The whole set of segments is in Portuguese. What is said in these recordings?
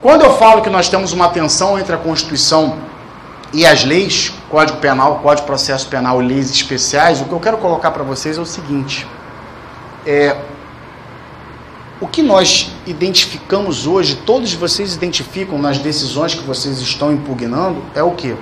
Quando eu falo que nós temos uma tensão entre a Constituição e as leis, Código Penal, Código de Processo Penal e leis especiais, o que eu quero colocar para vocês é o seguinte: o que nós identificamos hoje, todos vocês identificam nas decisões que vocês estão impugnando, é o quê?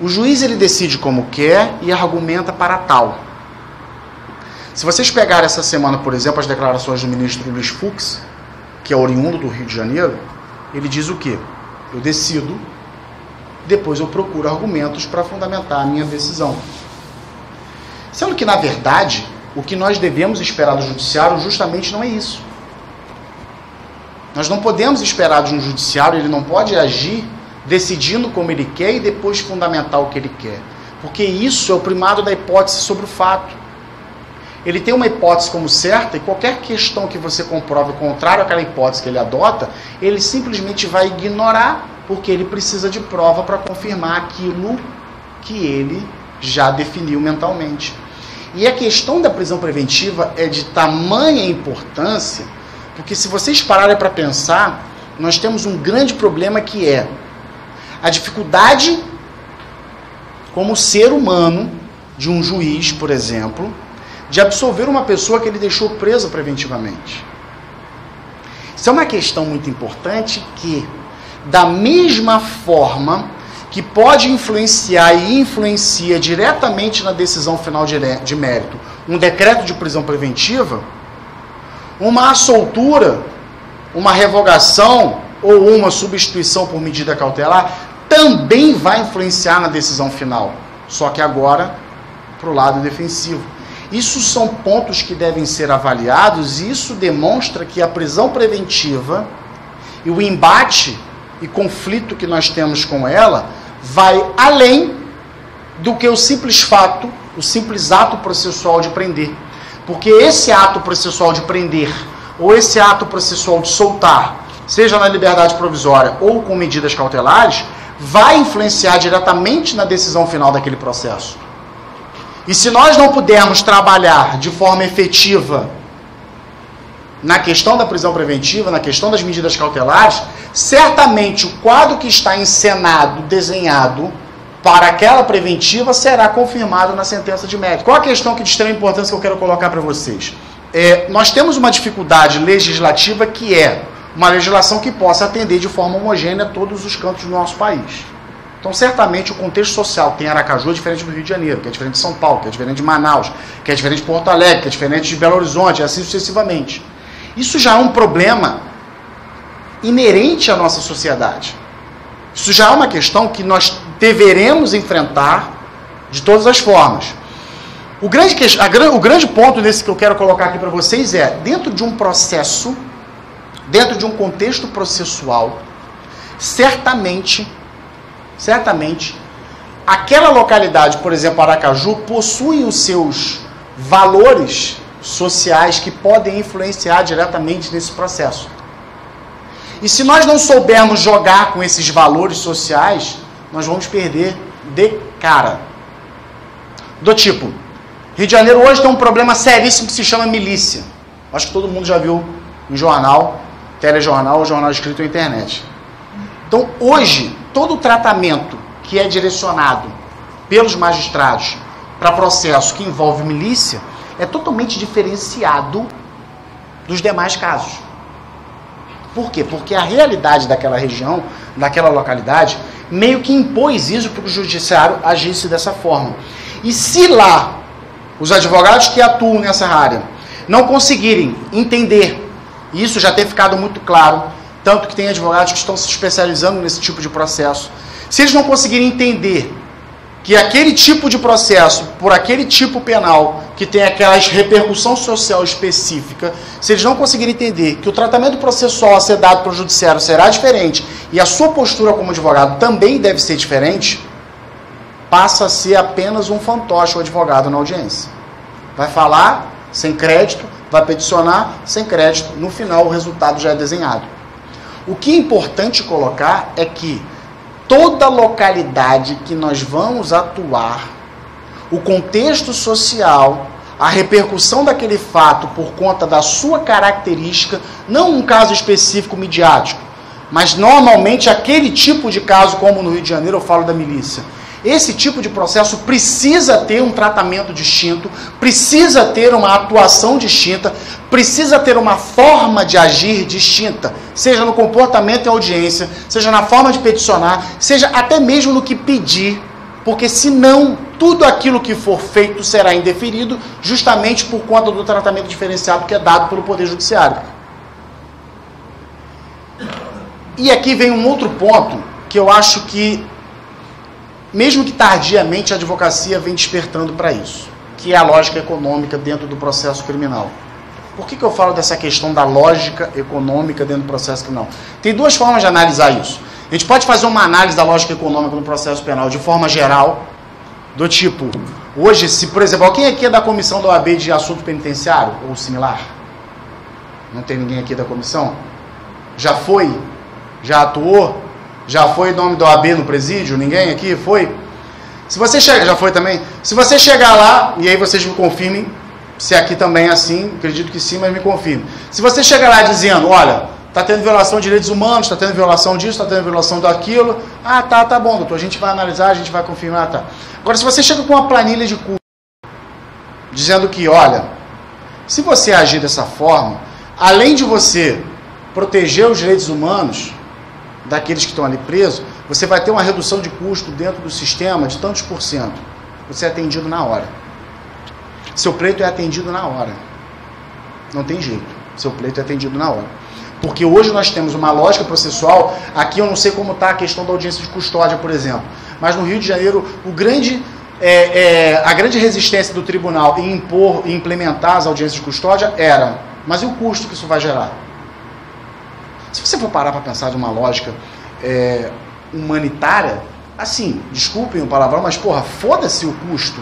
O juiz ele decide como quer e argumenta para tal. Se vocês pegarem essa semana, por exemplo, as declarações do ministro Luiz Fux, que é oriundo do Rio de Janeiro, ele diz o quê? Eu decido, depois eu procuro argumentos para fundamentar a minha decisão. Sendo que, na verdade, o que nós devemos esperar do judiciário justamente não é isso. Nós não podemos esperar de um judiciário, ele não pode agir decidindo como ele quer e depois fundamentar o que ele quer. Porque isso é o primado da hipótese sobre o fato. Ele tem uma hipótese como certa e qualquer questão que você comprove contrário àquela hipótese que ele adota, ele simplesmente vai ignorar, porque ele precisa de prova para confirmar aquilo que ele já definiu mentalmente. E a questão da prisão preventiva é de tamanha importância, porque se vocês pararem para pensar, nós temos um grande problema que é a dificuldade como ser humano de um juiz, por exemplo, de absolver uma pessoa que ele deixou presa preventivamente. Isso é uma questão muito importante que, da mesma forma que pode influenciar e influencia diretamente na decisão final de mérito um decreto de prisão preventiva, uma soltura, uma revogação ou uma substituição por medida cautelar também vai influenciar na decisão final, só que agora para o lado defensivo. Isso são pontos que devem ser avaliados e isso demonstra que a prisão preventiva e o embate e conflito que nós temos com ela vai além do que o simples fato, o simples ato processual de prender. Porque esse ato processual de prender ou esse ato processual de soltar, seja na liberdade provisória ou com medidas cautelares, vai influenciar diretamente na decisão final daquele processo. E se nós não pudermos trabalhar de forma efetiva na questão da prisão preventiva, na questão das medidas cautelares, certamente o quadro que está encenado, desenhado para aquela preventiva será confirmado na sentença de mérito. Qual a questão que de extrema importância que eu quero colocar para vocês? Nós temos uma dificuldade legislativa que é uma legislação que possa atender de forma homogênea todos os cantos do nosso país. Então, certamente, o contexto social que tem Aracaju é diferente do Rio de Janeiro, que é diferente de São Paulo, que é diferente de Manaus, que é diferente de Porto Alegre, que é diferente de Belo Horizonte, e assim sucessivamente. Isso já é um problema inerente à nossa sociedade. Isso já é uma questão que nós deveremos enfrentar de todas as formas. O grande ponto desse que eu quero colocar aqui para vocês é, dentro de um processo, dentro de um contexto processual, certamente, aquela localidade, por exemplo, Aracaju, possui os seus valores sociais que podem influenciar diretamente nesse processo. E se nós não soubermos jogar com esses valores sociais, nós vamos perder de cara. Do tipo, Rio de Janeiro hoje tem um problema seríssimo que se chama milícia. Acho que todo mundo já viu em jornal, telejornal ou jornal escrito na internet. Então, hoje, todo o tratamento que é direcionado pelos magistrados para processo que envolve milícia é totalmente diferenciado dos demais casos. Por quê? Porque a realidade daquela região, daquela localidade, meio que impôs isso para o judiciário agisse dessa forma. E se lá os advogados que atuam nessa área não conseguirem entender, e isso já tem ficado muito claro, tanto que tem advogados que estão se especializando nesse tipo de processo, se eles não conseguirem entender que aquele tipo de processo, por aquele tipo penal, que tem aquela repercussão social específica, se eles não conseguirem entender que o tratamento processual a ser dado para o judiciário será diferente e a sua postura como advogado também deve ser diferente, passa a ser apenas um fantoche o advogado na audiência. Vai falar sem crédito, vai peticionar sem crédito, no final o resultado já é desenhado. O que é importante colocar é que toda localidade que nós vamos atuar, o contexto social, a repercussão daquele fato por conta da sua característica, não um caso específico midiático, Mas normalmente aquele tipo de caso, como no Rio de Janeiro eu falo da milícia, esse tipo de processo precisa ter um tratamento distinto, precisa ter uma atuação distinta, precisa ter uma forma de agir distinta, seja no comportamento em audiência, seja na forma de peticionar, seja até mesmo no que pedir, porque senão tudo aquilo que for feito será indeferido justamente por conta do tratamento diferenciado que é dado pelo Poder Judiciário. E aqui vem um outro ponto que eu acho que, mesmo que tardiamente, a advocacia vem despertando para isso, que é a lógica econômica dentro do processo criminal. Por que eu falo dessa questão da lógica econômica dentro do processo criminal? Tem duas formas de analisar isso. A gente pode fazer uma análise da lógica econômica no processo penal de forma geral, do tipo, hoje, se, por exemplo, alguém aqui é da comissão da OAB de assunto penitenciário ou similar? Não tem ninguém aqui da comissão? Já foi? Já atuou? Já foi em nome da OAB no presídio? Ninguém aqui foi? Se você chegar, já foi também? Se você chegar lá, e aí vocês me confirmem se aqui também é assim, acredito que sim, mas me confirme. Se você chegar lá dizendo, olha, está tendo violação de direitos humanos, está tendo violação disso, está tendo violação daquilo, tá bom, doutor, a gente vai analisar, a gente vai confirmar, tá. Agora, se você chega com uma planilha de custo, dizendo que, olha, se você agir dessa forma, além de você proteger os direitos humanos daqueles que estão ali presos, você vai ter uma redução de custo dentro do sistema de tantos por cento. Você é atendido na hora. Seu pleito é atendido na hora. Não tem jeito. Seu pleito é atendido na hora. Porque hoje nós temos uma lógica processual, aqui eu não sei como está a questão da audiência de custódia, por exemplo, mas no Rio de Janeiro, a grande resistência do tribunal em impor e implementar as audiências de custódia era, mas e o custo que isso vai gerar? Se você for parar para pensar de uma lógica humanitária, assim, desculpem o palavrão, mas porra, foda-se o custo.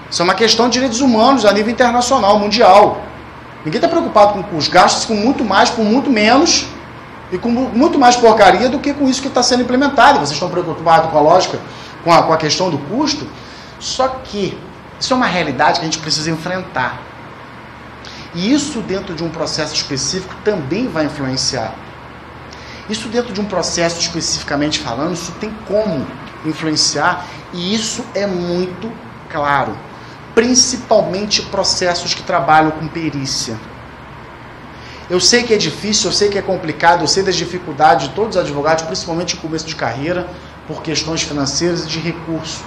Isso é uma questão de direitos humanos a nível internacional, mundial. Ninguém está preocupado com o custo. Gasta-se com muito mais, por muito menos, e com muito mais porcaria do que com isso que está sendo implementado. Vocês estão preocupados com a lógica, com a questão do custo? Só que isso é uma realidade que a gente precisa enfrentar. E isso dentro de um processo específico também vai influenciar. Isso dentro de um processo especificamente falando, isso tem como influenciar, e isso é muito claro. Principalmente processos que trabalham com perícia. Eu sei que é difícil, eu sei que é complicado, eu sei das dificuldades de todos os advogados, principalmente no começo de carreira, por questões financeiras e de recurso.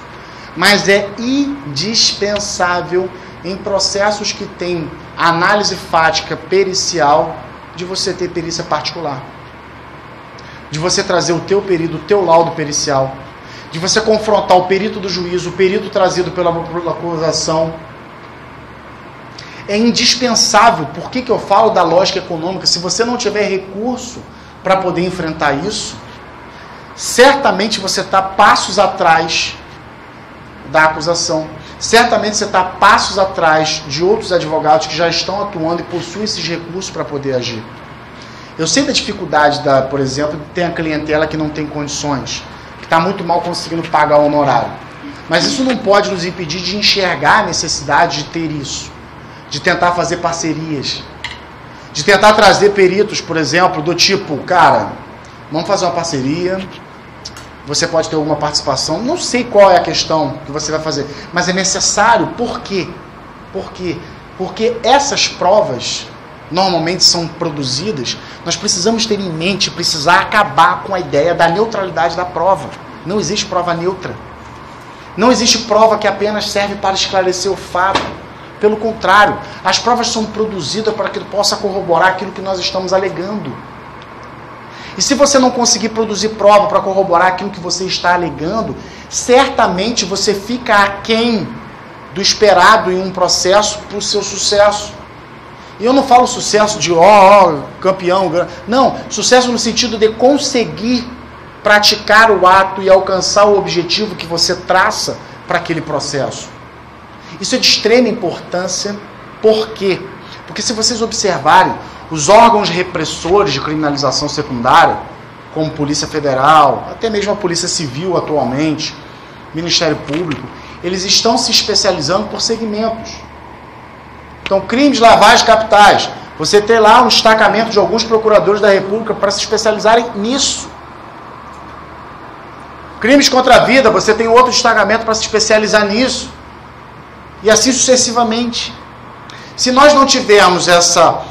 Mas é indispensável em processos que têm análise fática pericial, de você ter perícia particular. De você trazer o teu perito, o teu laudo pericial. De você confrontar o perito do juízo, o perito trazido pela acusação. É indispensável. Por que eu falo da lógica econômica? Se você não tiver recurso para poder enfrentar isso, certamente você está passos atrás da acusação. Certamente você está passos atrás de outros advogados que já estão atuando e possuem esses recursos para poder agir. Eu sei da dificuldade, por exemplo, de ter a clientela que não tem condições, que está muito mal conseguindo pagar o honorário. Mas isso não pode nos impedir de enxergar a necessidade de ter isso, de tentar fazer parcerias, de tentar trazer peritos, por exemplo, do tipo, cara, vamos fazer uma parceria, você pode ter alguma participação, não sei qual é a questão que você vai fazer, mas é necessário. Por quê? Por quê? Porque essas provas normalmente são produzidas, nós precisamos ter em mente, precisar acabar com a ideia da neutralidade da prova. Não existe prova neutra. Não existe prova que apenas serve para esclarecer o fato. Pelo contrário, as provas são produzidas para que possa corroborar aquilo que nós estamos alegando. E se você não conseguir produzir prova para corroborar aquilo que você está alegando, certamente você fica aquém do esperado em um processo para o seu sucesso. E eu não falo sucesso de campeão, não, sucesso no sentido de conseguir praticar o ato e alcançar o objetivo que você traça para aquele processo. Isso é de extrema importância. Por quê? Porque se vocês observarem, os órgãos repressores de criminalização secundária, como Polícia Federal, até mesmo a Polícia Civil atualmente, Ministério Público, eles estão se especializando por segmentos. Então, crime de lavagem de capitais, Você ter lá um destacamento de alguns procuradores da República para se especializarem nisso. Crimes contra a vida, você tem outro destacamento para se especializar nisso. E assim sucessivamente. Se nós não tivermos essa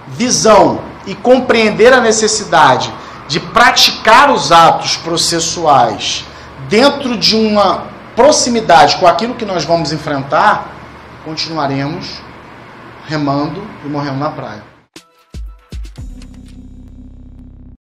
visão e compreender a necessidade de praticar os atos processuais dentro de uma proximidade com aquilo que nós vamos enfrentar, continuaremos remando e morrendo na praia.